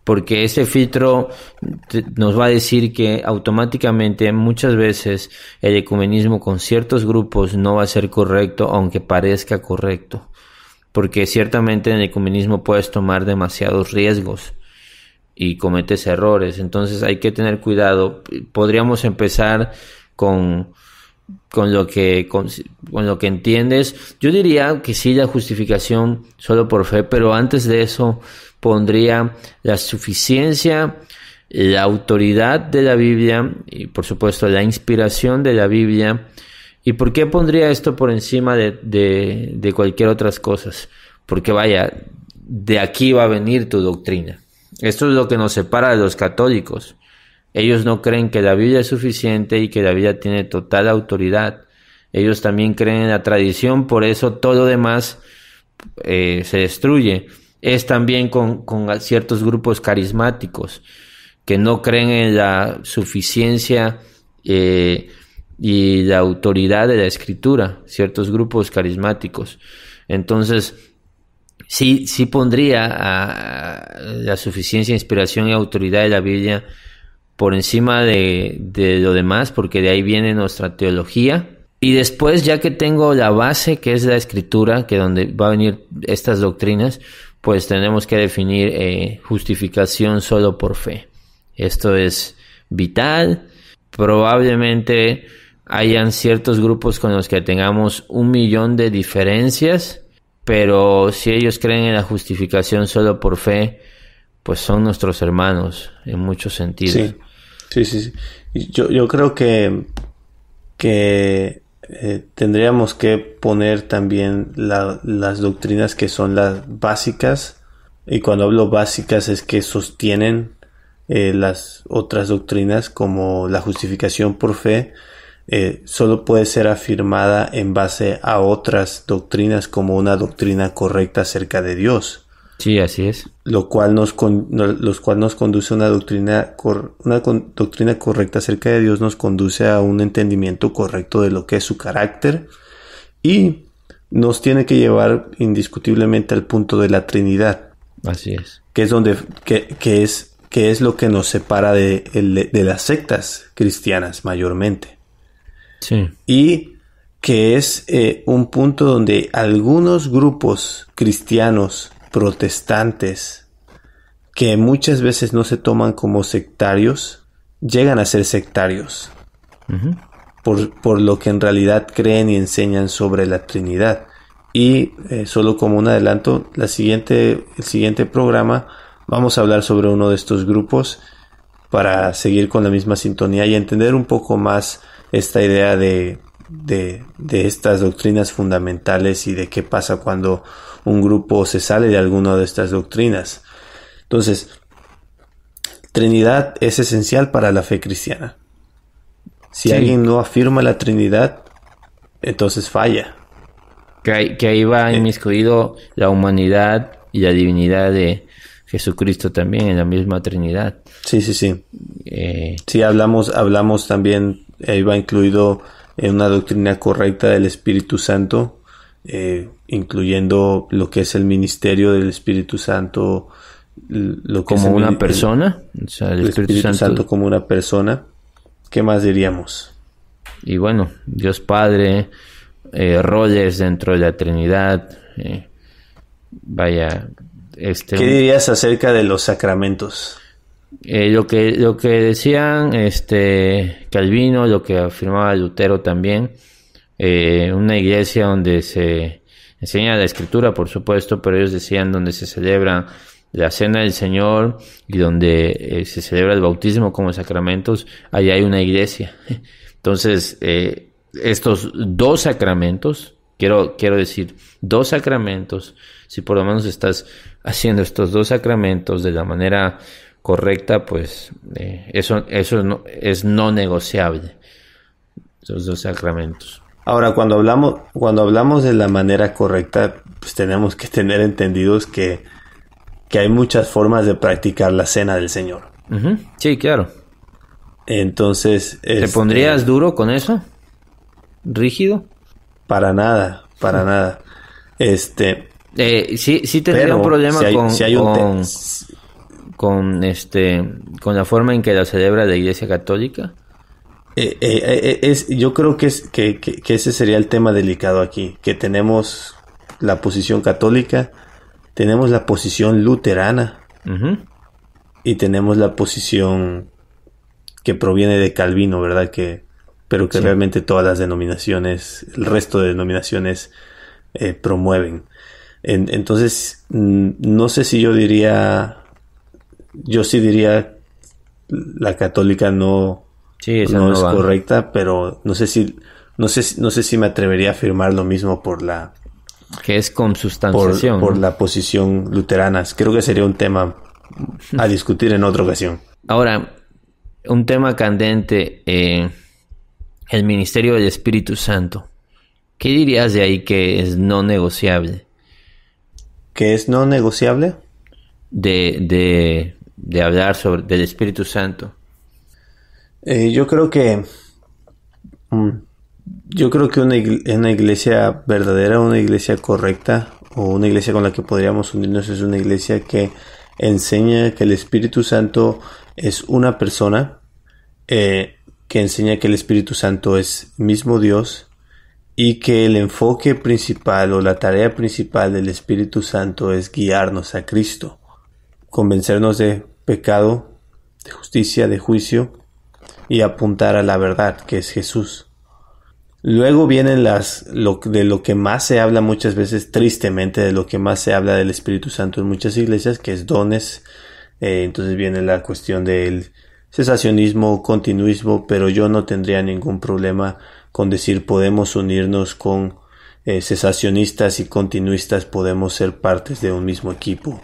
porque ese filtro nos va a decir que automáticamente muchas veces el ecumenismo con ciertos grupos no va a ser correcto, aunque parezca correcto, porque ciertamente en el ecumenismo puedes tomar demasiados riesgos y cometes errores. Entonces hay que tener cuidado. Podríamos empezar con lo que entiendes. Yo diría que sí, la justificación solo por fe, pero antes de eso pondría la suficiencia, la autoridad de la Biblia y por supuesto la inspiración de la Biblia. ¿Y por qué pondría esto por encima de cualquier otras cosas? Porque vaya, de aquí va a venir tu doctrina. Esto es lo que nos separa de los católicos. Ellos no creen que la Biblia es suficiente y que la Biblia tiene total autoridad. Ellos también creen en la tradición, por eso todo lo demás se destruye. Es también con ciertos grupos carismáticos que no creen en la suficiencia y la autoridad de la Escritura, ciertos grupos carismáticos. Entonces, sí pondría a la suficiencia, inspiración y autoridad de la Biblia por encima de lo demás, porque de ahí viene nuestra teología. Y después, ya que tengo la base, que es la Escritura, que donde va a venir estas doctrinas, pues tenemos que definir justificación solo por fe. Esto es vital. Probablemente hayan ciertos grupos con los que tengamos 1,000,000 de diferencias, pero si ellos creen en la justificación solo por fe, pues son nuestros hermanos en muchos sentidos. Sí. Yo creo que tendríamos que poner también las doctrinas que son las básicas, y cuando hablo básicas es que sostienen las otras doctrinas, como la justificación por fe. Solo puede ser afirmada en base a otras doctrinas como una doctrina correcta acerca de Dios. Sí, así es. Lo cual nos conduce a una doctrina correcta acerca de Dios, nos conduce a un entendimiento correcto de lo que es su carácter, y nos tiene que llevar indiscutiblemente al punto de la Trinidad. Así es. Que es lo que nos separa de las sectas cristianas mayormente. Sí. Y que es un punto donde algunos grupos cristianos protestantes, que muchas veces no se toman como sectarios, llegan a ser sectarios. Uh-huh. por lo que en realidad creen y enseñan sobre la Trinidad. Y solo como un adelanto, el siguiente programa vamos a hablar sobre uno de estos grupos, para seguir con la misma sintonía y entender un poco más esta idea de estas doctrinas fundamentales y de qué pasa cuando un grupo se sale de alguna de estas doctrinas. Entonces, Trinidad es esencial para la fe cristiana. Si alguien no afirma la Trinidad, entonces falla. Que ahí va inmiscuido la humanidad y la divinidad de Jesucristo también en la misma Trinidad. Sí. Sí, hablamos también, ahí va incluido una doctrina correcta del Espíritu Santo, incluyendo lo que es el ministerio del Espíritu Santo, lo que como es una persona, o sea, el Espíritu Santo como una persona. ¿Qué más diríamos? Y bueno, Dios Padre, roles dentro de la Trinidad, ¿Qué dirías acerca de los sacramentos? Lo que decían Calvino, lo que afirmaba Lutero también, una iglesia donde se enseña la Escritura, por supuesto, pero ellos decían donde se celebra la Cena del Señor y donde se celebra el bautismo como sacramentos, ahí hay una iglesia. Entonces, estos dos sacramentos, quiero decir, dos sacramentos, si por lo menos estás haciendo estos dos sacramentos de la manera correcta, pues eso no, es no negociable, esos dos sacramentos. Ahora, cuando hablamos de la manera correcta, pues tenemos que tener entendidos que hay muchas formas de practicar la Cena del Señor. Uh-huh. Sí, claro. Entonces, ¿te pondrías duro con eso? ¿Rígido? Para nada. Sí Sí tendría un problema con la forma en que la celebra la Iglesia Católica? Yo creo que ese sería el tema delicado aquí, que tenemos la posición católica, tenemos la posición luterana, uh-huh, y tenemos la posición que proviene de Calvino, ¿verdad? Pero que sí, realmente todas las denominaciones, el resto de denominaciones promueven. Entonces, no sé si yo sí diría la católica no es correcta, pero no sé si me atrevería a afirmar lo mismo por la que es consubstanciación por la posición luterana. Creo que sería un tema a discutir en otra ocasión. Ahora, un tema candente, el ministerio del Espíritu Santo. ¿Qué dirías de ahí que es no negociable? ¿Qué es no negociable? De hablar del Espíritu Santo. Yo creo que una iglesia verdadera, una iglesia correcta, o una iglesia con la que podríamos unirnos, es una iglesia que enseña que el Espíritu Santo es una persona, que enseña que el Espíritu Santo es mismo Dios, y que el enfoque principal o la tarea principal del Espíritu Santo es guiarnos a Cristo, convencernos de pecado, de justicia, de juicio, y apuntar a la verdad, que es Jesús. Luego vienen de lo que más se habla muchas veces, tristemente, de lo que más se habla del Espíritu Santo en muchas iglesias, que es dones. Entonces viene la cuestión del cesacionismo, continuismo, pero yo no tendría ningún problema con decir podemos unirnos con cesacionistas y continuistas, podemos ser partes de un mismo equipo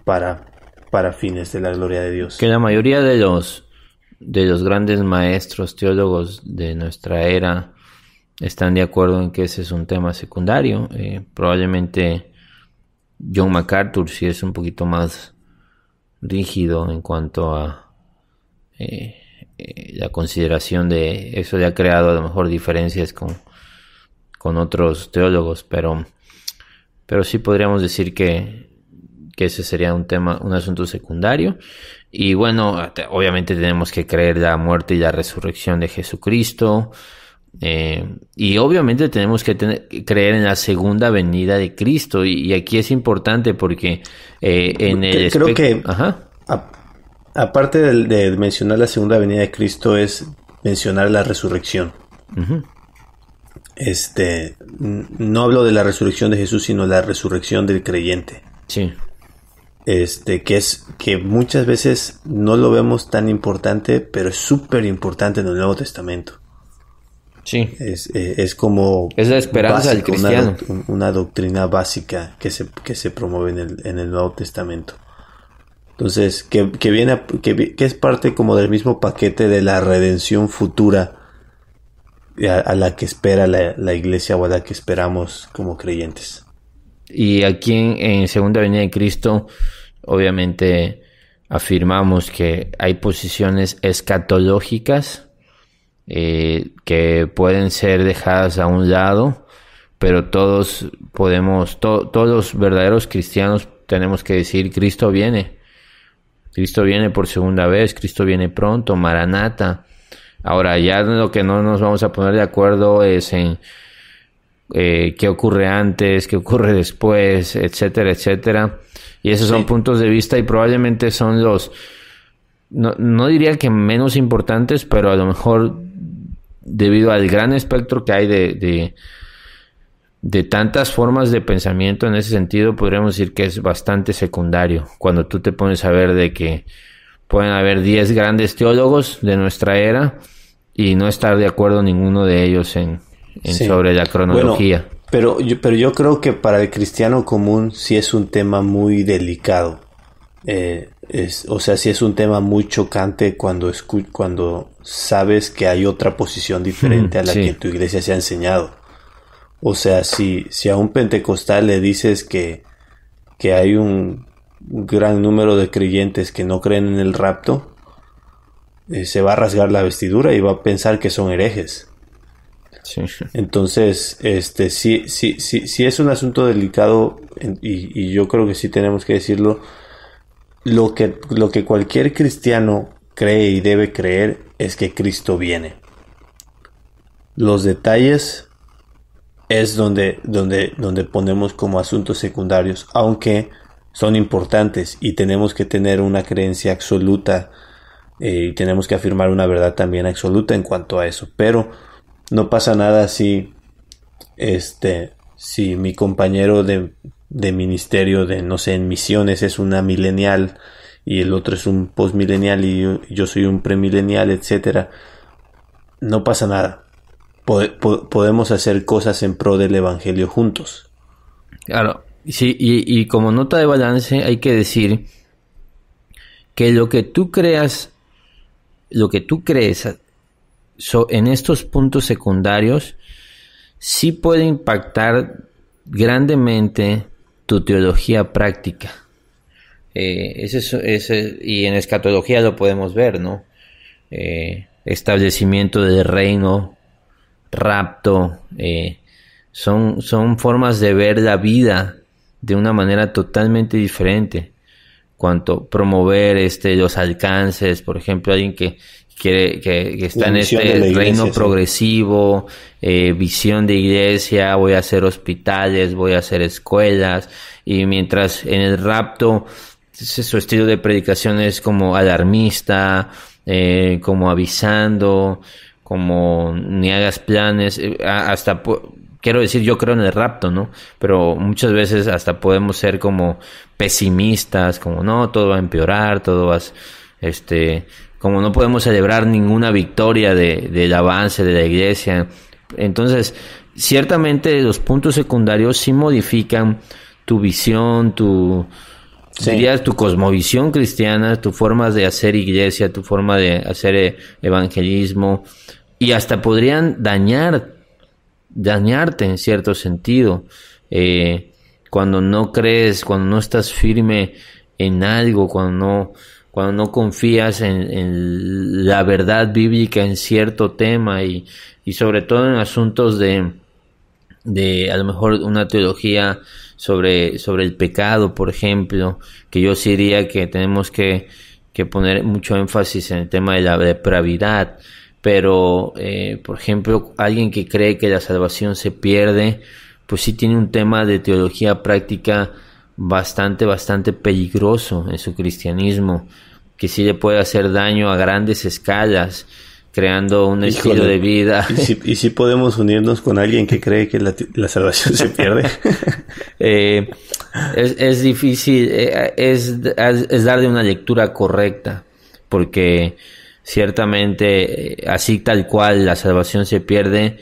para fines de la gloria de Dios. Que la mayoría de los grandes maestros teólogos de nuestra era están de acuerdo en que ese es un tema secundario. Probablemente John MacArthur sí es un poquito más rígido en cuanto a la consideración de eso. Le ha creado a lo mejor diferencias con otros teólogos, pero sí podríamos decir que ese sería un asunto secundario. Y bueno, obviamente tenemos que creer la muerte y la resurrección de Jesucristo, y obviamente tenemos que creer en la segunda venida de Cristo, y aquí es importante porque creo que aparte de mencionar la segunda venida de Cristo es mencionar la resurrección. Uh-huh. No hablo de la resurrección de Jesús, sino la resurrección del creyente. Sí. Que muchas veces no lo vemos tan importante, pero es súper importante en el Nuevo Testamento. Sí. Es como... es la esperanza del cristiano. Una doctrina básica que se promueve en el Nuevo Testamento. Entonces, que es parte como del mismo paquete de la redención futura a la que espera la iglesia, o a la que esperamos como creyentes. Y aquí en Segunda Venida de Cristo, obviamente afirmamos que hay posiciones escatológicas que pueden ser dejadas a un lado, pero todos los verdaderos cristianos tenemos que decir: Cristo viene por segunda vez, Cristo viene pronto, Maranata. Ahora, ya lo que no nos vamos a poner de acuerdo es en qué ocurre antes, qué ocurre después, etcétera, etcétera. Y esos son puntos de vista, y probablemente son no diría que menos importantes, pero a lo mejor debido al gran espectro que hay de tantas formas de pensamiento en ese sentido, podríamos decir que es bastante secundario cuando tú te pones a ver de que pueden haber 10 grandes teólogos de nuestra era y no estar de acuerdo ninguno de ellos en sobre la cronología. Bueno, pero yo creo que para el cristiano común sí es un tema muy delicado. Sí es un tema muy chocante cuando sabes que hay otra posición diferente a la que tu iglesia se ha enseñado. O sea, si a un pentecostal le dices que hay un gran número de creyentes que no creen en el rapto, se va a rasgar la vestidura y va a pensar que son herejes. Sí. Entonces, sí es un asunto delicado, y yo creo que sí tenemos que decirlo. lo que cualquier cristiano cree y debe creer es que Cristo viene. Los detalles es donde ponemos como asuntos secundarios, aunque son importantes y tenemos que tener una creencia absoluta y tenemos que afirmar una verdad también absoluta en cuanto a eso. Pero no pasa nada si mi compañero de ministerio de, no sé, en misiones es una millennial y el otro es un postmillennial y yo soy un premillennial, etcétera. No pasa nada. Podemos hacer cosas en pro del evangelio juntos. Claro, sí, y como nota de balance hay que decir que lo que tú crees en estos puntos secundarios sí puede impactar grandemente tu teología práctica. Y en escatología lo podemos ver, ¿no? Establecimiento del reino, rapto, son formas de ver la vida de una manera totalmente diferente. Cuanto promover los alcances, por ejemplo, alguien que quiere que está en este reino progresivo, visión de iglesia, voy a hacer hospitales, voy a hacer escuelas, y mientras en el rapto su estilo de predicación es como alarmista, como avisando, como ni hagas planes, quiero decir, yo creo en el rapto, ¿no? Pero muchas veces hasta podemos ser como pesimistas, como no, todo va a empeorar, como no podemos celebrar ninguna victoria del avance de la iglesia. Entonces, ciertamente los puntos secundarios sí modifican tu visión, dirías tu cosmovisión cristiana, tu forma de hacer iglesia, tu forma de hacer evangelismo, y hasta podrían dañarte en cierto sentido. Cuando no crees, cuando no estás firme en algo, cuando no confías en la verdad bíblica en cierto tema y sobre todo en asuntos de a lo mejor una teología sobre el pecado, por ejemplo, que yo sí diría que tenemos que poner mucho énfasis en el tema de la depravidad. Pero, por ejemplo, alguien que cree que la salvación se pierde, pues sí tiene un tema de teología práctica bastante peligroso en su cristianismo, que sí le puede hacer daño a grandes escalas, creando un estilo de vida. ¿Y si podemos unirnos con alguien que cree que la salvación se pierde? Es difícil, es darle una lectura correcta, porque ciertamente así tal cual la salvación se pierde,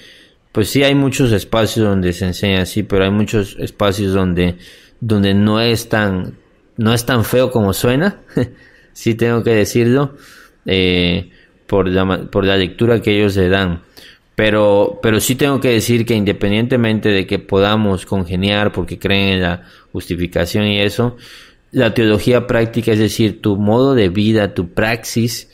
pues sí hay muchos espacios donde se enseña así, pero hay muchos espacios donde no es tan feo como suena. Sí tengo que decirlo, por la lectura que ellos le dan, pero sí tengo que decir que independientemente de que podamos congeniar porque creen en la justificación y eso, la teología práctica, es decir, tu modo de vida, tu praxis,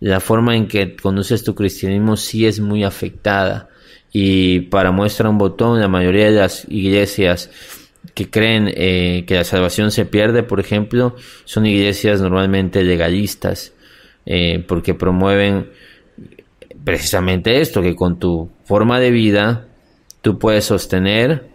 la forma en que conoces tu cristianismo sí es muy afectada. Y para muestra un botón, la mayoría de las iglesias que creen que la salvación se pierde, por ejemplo, son iglesias normalmente legalistas, porque promueven precisamente esto, que con tu forma de vida tú puedes sostener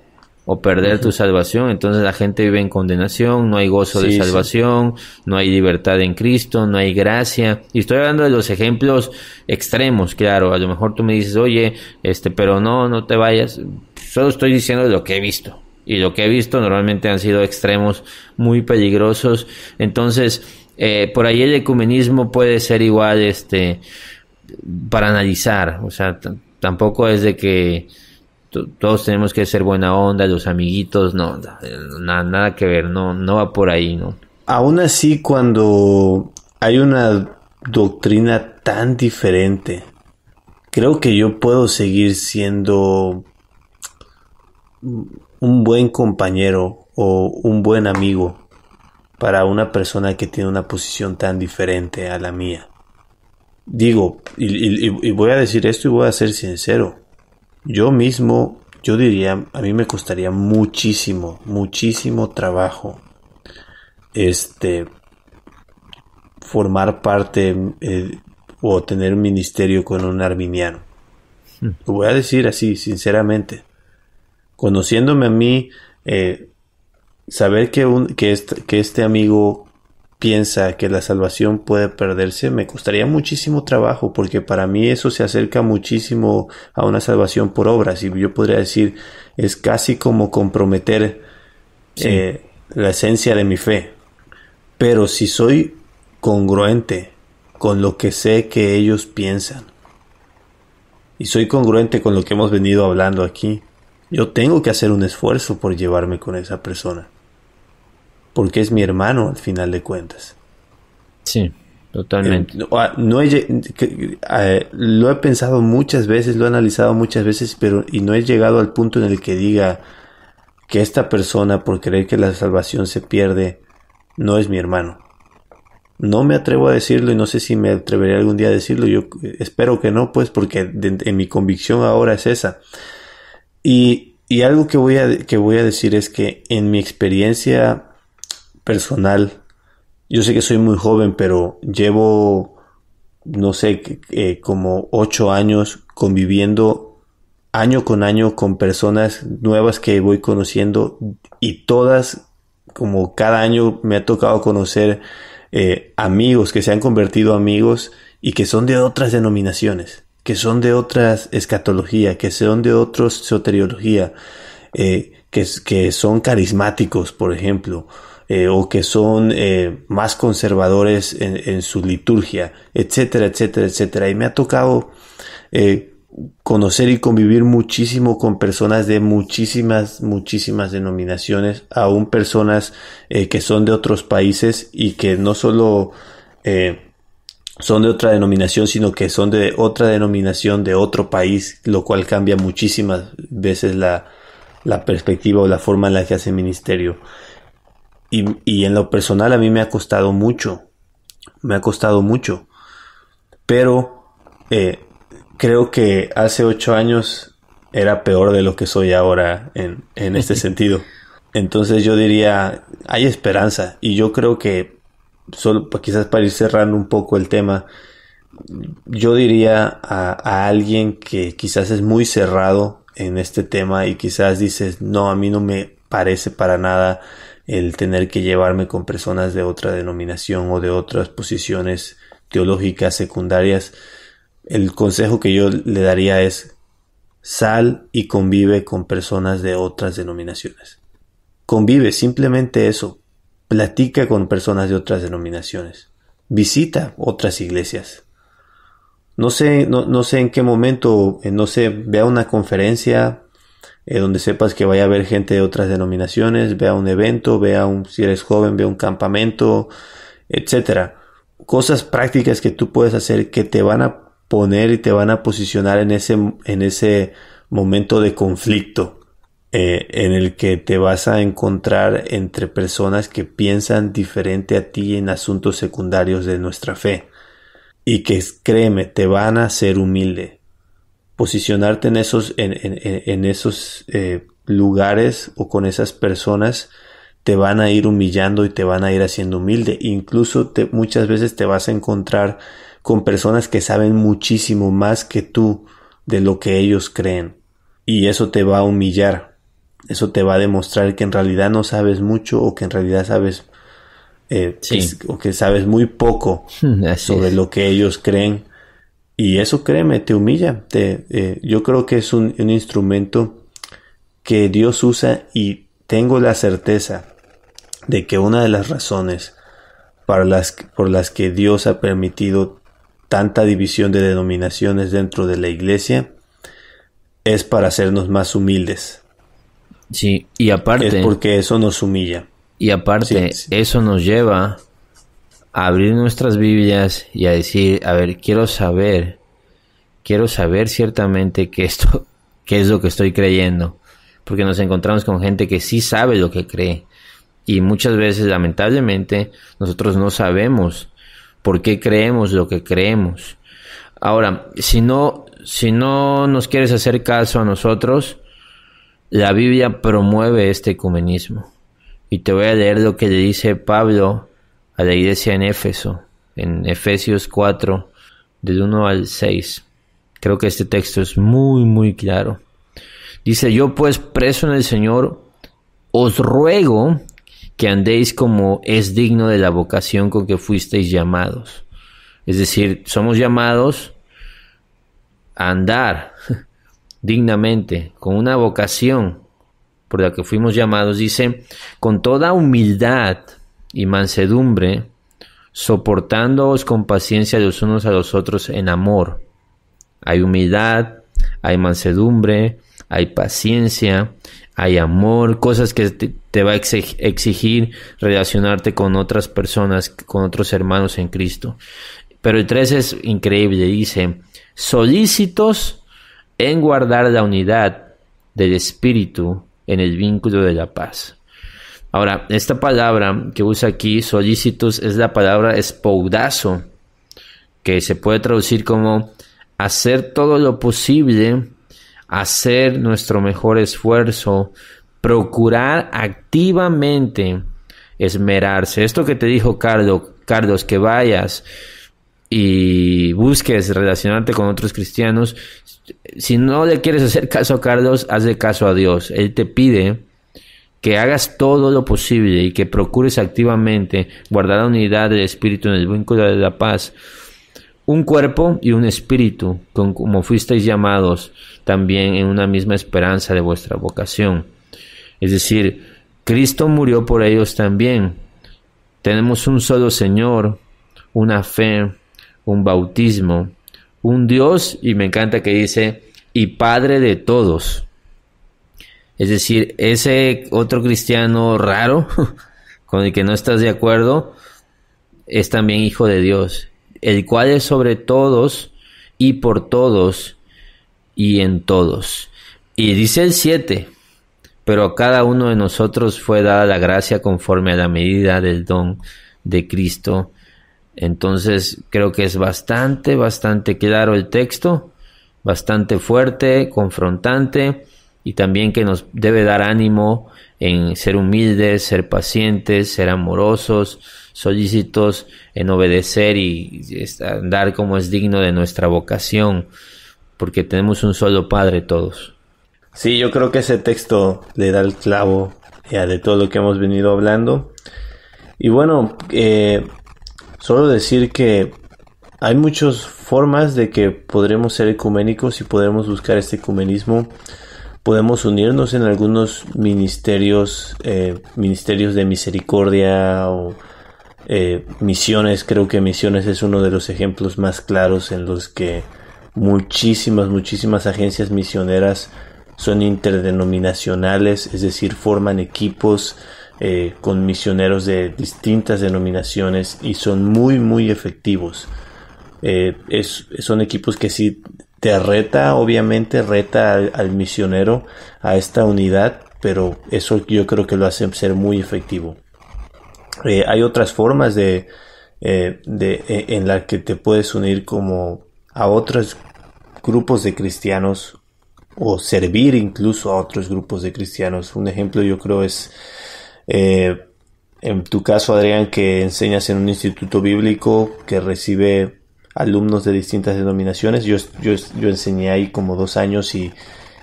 o perder tu salvación. Entonces la gente vive en condenación, no hay gozo de salvación, no hay libertad en Cristo, no hay gracia. Y estoy hablando de los ejemplos extremos, claro. A lo mejor tú me dices, oye, pero no te vayas. Solo estoy diciendo lo que he visto. Y lo que he visto normalmente han sido extremos muy peligrosos. Entonces, por ahí el ecumenismo puede ser igual, para analizar. O sea, tampoco es de que todos tenemos que ser buena onda, los amiguitos, nada que ver, no va por ahí, ¿no? Aún así, cuando hay una doctrina tan diferente, creo que yo puedo seguir siendo un buen compañero o un buen amigo para una persona que tiene una posición tan diferente a la mía. Digo, y voy a decir esto y voy a ser sincero. Yo diría, a mí me costaría muchísimo trabajo, formar parte o tener un ministerio con un arminiano. Lo voy a decir así, sinceramente. Conociéndome a mí, saber que este amigo piensa que la salvación puede perderse, me costaría muchísimo trabajo, porque para mí eso se acerca muchísimo a una salvación por obras, y yo podría decir, es casi como comprometer la esencia de mi fe. Pero si soy congruente con lo que sé que ellos piensan, y soy congruente con lo que hemos venido hablando aquí, yo tengo que hacer un esfuerzo por llevarme con esa persona, porque es mi hermano al final de cuentas. Sí, totalmente. Lo he pensado muchas veces, lo he analizado muchas veces, y no he llegado al punto en el que diga que esta persona, por creer que la salvación se pierde, no es mi hermano. No me atrevo a decirlo, y no sé si me atreveré algún día a decirlo. Yo espero que no, pues, porque en mi convicción ahora es esa. Y algo que voy a decir es que en mi experiencia personal, yo sé que soy muy joven, pero llevo, no sé, como 8 años conviviendo año con año con personas nuevas que voy conociendo, y todas, como cada año me ha tocado conocer amigos que se han convertido amigos y que son de otras denominaciones, que son de otras escatología, que son de otros soteriología, que son carismáticos, por ejemplo, o que son más conservadores en su liturgia, etcétera, etcétera, etcétera. Y me ha tocado conocer y convivir muchísimo con personas de muchísimas denominaciones, aún personas que son de otros países, y que no solo son de otra denominación, sino que son de otra denominación de otro país, lo cual cambia muchísimas veces la perspectiva o la forma en la que hace ministerio. Y en lo personal a mí me ha costado mucho, pero creo que hace 8 años era peor de lo que soy ahora en este sentido. Entonces yo diría, hay esperanza, y yo creo que, solo quizás para ir cerrando un poco el tema, yo diría a alguien que quizás es muy cerrado en este tema, y quizás dices, no, a mí no me parece para nada el tener que llevarme con personas de otra denominación o de otras posiciones teológicas secundarias. El consejo que yo le daría es: sal y convive con personas de otras denominaciones. Convive, simplemente eso. Platica con personas de otras denominaciones. Visita otras iglesias. No sé en qué momento, ve a una conferencia donde sepas que vaya a haber gente de otras denominaciones, ve a un evento, si eres joven, ve a un campamento, etcétera. Cosas prácticas que tú puedes hacer que te van a poner y te van a posicionar en ese momento de conflicto, en el que te vas a encontrar entre personas que piensan diferente a ti en asuntos secundarios de nuestra fe, y que, créeme, te van a hacer humilde. Posicionarte en esos lugares o con esas personas te van a ir humillando y te van a ir haciendo humilde. Incluso muchas veces te vas a encontrar con personas que saben muchísimo más que tú de lo que ellos creen, y eso te va a humillar. Eso te va a demostrar que en realidad no sabes mucho, o que en realidad sabes o que sabes muy poco sobre lo que ellos creen. Y eso, créeme, te humilla. Yo creo que es un instrumento que Dios usa, y tengo la certeza de que una de las razones por las que Dios ha permitido tanta división de denominaciones dentro de la iglesia es para hacernos más humildes. Sí, y aparte... es porque eso nos humilla. Y aparte, eso nos lleva a abrir nuestras Biblias y a decir, a ver, quiero saber ciertamente qué es lo que estoy creyendo, porque nos encontramos con gente que sí sabe lo que cree, y muchas veces, lamentablemente, nosotros no sabemos por qué creemos lo que creemos. Ahora, si no nos quieres hacer caso a nosotros, la Biblia promueve este ecumenismo. Y te voy a leer lo que le dice Pablo a la iglesia en Éfeso. en Efesios 4, del 1 al 6. Creo que este texto es muy, muy claro. Dice: yo pues, preso en el Señor, os ruego que andéis como es digno de la vocación con que fuisteis llamados. Es decir, somos llamados a andar dignamente, con una vocación por la que fuimos llamados. Dice: con toda humildad y mansedumbre, soportándoos con paciencia los unos a los otros en amor. Hay humildad, hay mansedumbre, hay paciencia, hay amor, cosas que te va a exigir relacionarte con otras personas, con otros hermanos en Cristo. Pero el 3 es increíble, dice: solícitos en guardar la unidad del Espíritu en el vínculo de la paz. Ahora, esta palabra que usa aquí, solícitos, es la palabra espoudazo, que se puede traducir como hacer todo lo posible, hacer nuestro mejor esfuerzo, procurar activamente, esmerarse. Esto que te dijo Carlos, que vayas y busques relacionarte con otros cristianos. Si no le quieres hacer caso a Carlos, hazle caso a Dios. Él te pide que hagas todo lo posible y que procures activamente guardar la unidad del Espíritu en el vínculo de la paz. Un cuerpo y un espíritu, como fuisteis llamados también en una misma esperanza de vuestra vocación. Es decir, Cristo murió por ellos también. Tenemos un solo Señor, una fe, un bautismo, un Dios, y me encanta que dice, y Padre de todos. Es decir, ese otro cristiano raro, con el que no estás de acuerdo, es también hijo de Dios, el cual es sobre todos y por todos y en todos. Y dice el 7, pero a cada uno de nosotros fue dada la gracia conforme a la medida del don de Cristo. Entonces creo que es bastante claro el texto, bastante fuerte, confrontante, y también que nos debe dar ánimo en ser humildes, ser pacientes, ser amorosos, solícitos en obedecer y andar como es digno de nuestra vocación, porque tenemos un solo Padre todos. Sí, yo creo que ese texto le da el clavo de todo lo que hemos venido hablando. Y bueno, solo decir que hay muchas formas de que podremos ser ecuménicos y podremos buscar este ecumenismo. Podemos unirnos en algunos ministerios de misericordia o misiones. Creo que misiones es uno de los ejemplos más claros en los que muchísimas agencias misioneras son interdenominacionales, es decir, forman equipos con misioneros de distintas denominaciones y son muy efectivos. Son equipos que sí te obviamente reta al misionero a esta unidad, pero eso yo creo que lo hace ser muy efectivo. Hay otras formas en la que te puedes unir como a otros grupos de cristianos o servir incluso a otros grupos de cristianos. Un ejemplo yo creo es en tu caso, Adrián, que enseñas en un instituto bíblico que recibe alumnos de distintas denominaciones. Yo enseñé ahí como 2 años y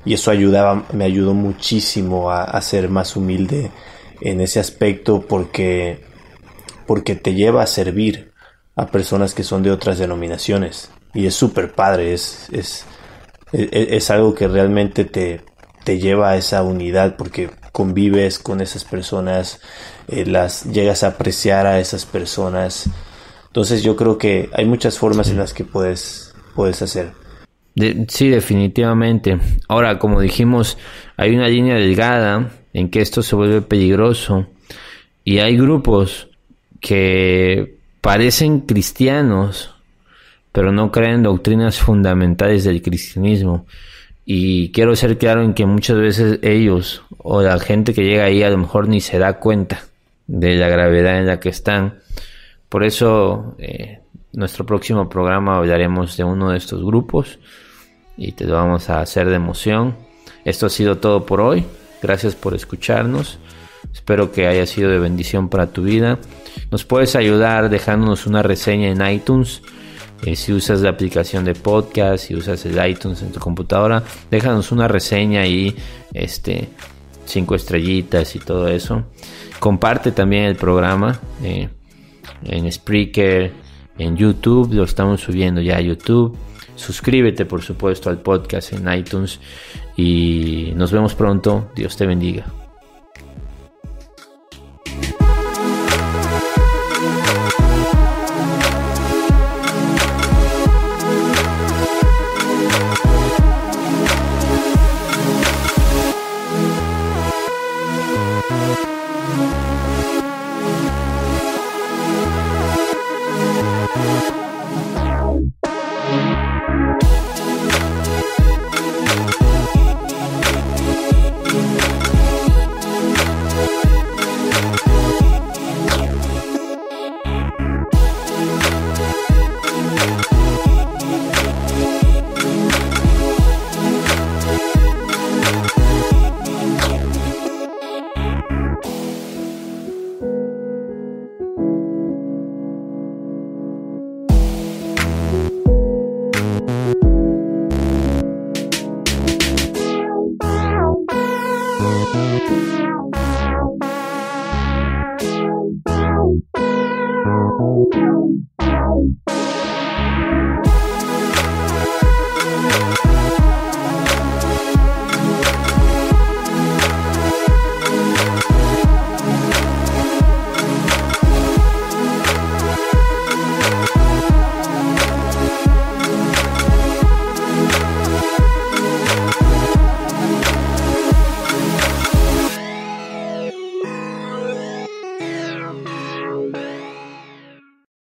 eso me ayudó muchísimo a ser más humilde en ese aspecto porque te lleva a servir a personas que son de otras denominaciones y es súper padre, es algo que realmente te lleva a esa unidad porque convives con esas personas, las llegas a apreciar a esas personas. Entonces yo creo que hay muchas formas en las que puedes hacer. Sí, definitivamente. Ahora, como dijimos, hay una línea delgada en que esto se vuelve peligroso y hay grupos que parecen cristianos, pero no creen doctrinas fundamentales del cristianismo. Y quiero ser claro en que muchas veces ellos o la gente que llega ahí a lo mejor ni se da cuenta de la gravedad en la que están. Por eso, nuestro próximo programa hablaremos de uno de estos grupos y te lo vamos a hacer de emoción. Esto ha sido todo por hoy. Gracias por escucharnos. Espero que haya sido de bendición para tu vida. Nos puedes ayudar dejándonos una reseña en iTunes. Si usas la aplicación de podcast, si usas el iTunes en tu computadora, déjanos una reseña ahí, 5 estrellitas y todo eso. Comparte también el programa en Spreaker, en YouTube, lo estamos subiendo ya a YouTube. Suscríbete, por supuesto, al podcast en iTunes y nos vemos pronto. Dios te bendiga.